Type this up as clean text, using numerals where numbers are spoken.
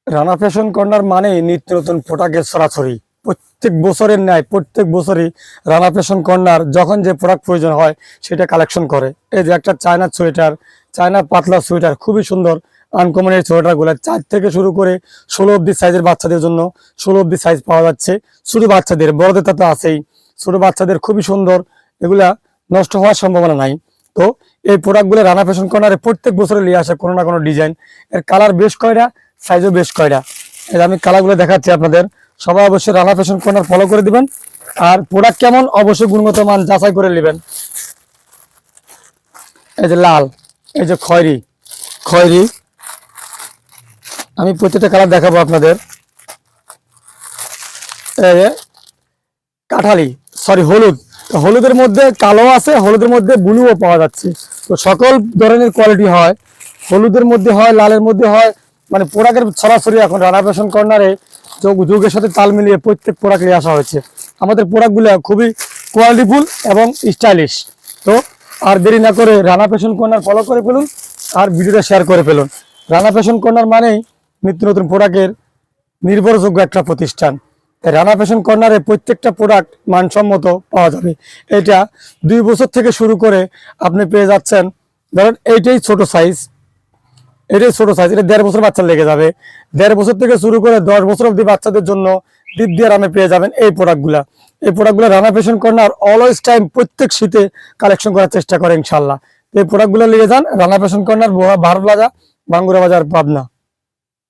Rana fashion corner মানে নিত্য নতুন প্রোডাক্টের ছড়াছড়ি। প্রত্যেক বছরের ন্যায় প্রত্যেক বছরই রানা ফ্যাশন কর্নার যখন যে প্রোডাক্ট প্রয়োজন হয় সেটা কালেকশন করে। এই যে একটা চায়না সোয়েটার, চায়না পাতলা সোয়েটার, খুবই সুন্দর আনকমন এই সোয়েটারগুলো 4 থেকে শুরু করে 16 অব্দি সাইজের বাচ্চাদের জন্য 16 অব্দি সাইজ পাওয়া যাচ্ছে। শুধু বাচ্চাদের, বড়দের তো আছেই। ছোট বাচ্চাদের খুবই সুন্দর, এগুলা নষ্ট হওয়ার সম্ভাবনা নাই। তো এই প্রোডাক্টগুলো রানা ফ্যাশন কর্নারে প্রত্যেক বছরে নিয়ে আসে কোনো না কোনো ডিজাইন। এর কালার বেশ কয়টা, সাইজও বেশ কয়টা। এই আমি কালারগুলো দেখাচ্ছি আপনাদের। সবাই অবশ্যই রানা ফ্যাশন কর্নার ফলো করে দিবেন। আর প্রোডাক্ট কেমন অবশ্যই গুণগত মান যাচাই করে নেবেন। এই যে লাল, এই যে খয়েরি, খয়েরি আমি প্রত্যেকটা কালার দেখাবো আপনাদের। এই যে কাঠালি, সরি হলুদ, হলুদের মধ্যে কালো আছে, হলুদের মধ্যে ব্লুও পাওয়া যাচ্ছে। তো সকল ধরনের কোয়ালিটি হয়, হলুদের মধ্যে হয়, লালের মধ্যে হয়। মানে প্রোডাক্টের সরাসরি এখন রানা ফ্যাশন কর্নারে যুগের সাথে তাল মিলিয়ে প্রত্যেক প্রোডাক্ট নিয়ে আসা হয়েছে। আমাদের প্রোডাক্টগুলো খুবই কোয়ালিটিফুল এবং স্টাইলিশ। তো আর দেরি না করে রানা ফ্যাশন কর্নার ফলো করে ফেলুন আর ভিডিওটা শেয়ার করে ফেলুন। রানা ফ্যাশন কর্নার মানেই নিত্য নতুন প্রোডাক্টের নির্ভরযোগ্য একটা প্রতিষ্ঠান। রানা ফ্যাশন কর্নারে প্রত্যেকটা প্রোডাক্ট মানসম্মত পাওয়া যাবে। এটা 2 বছর থেকে শুরু করে আপনি পেয়ে যাচ্ছেন, ধরেন এইটাই ছোট সাইজ, এটাই ছোট সাইজ, এটা 1.5 বছর বাচ্চা লেগে যাবে। 1.5 বছর থেকে শুরু করে 10 বছর অবধি বাচ্চাদের জন্য দিব্যি আরামে পেয়ে যাবেন এই প্রোডাক্টগুলা। এই প্রোডাক্টগুলো Rana fashion corner always time প্রত্যেক শীতে কালেকশন করার চেষ্টা করে ইনশাল্লাহ। এই প্রোডাক্টগুলো নিয়ে যান রানা ফ্যাশন কর্নার, বাহার প্লাজা, বাঙ্গুরা বাজার, পাবনা।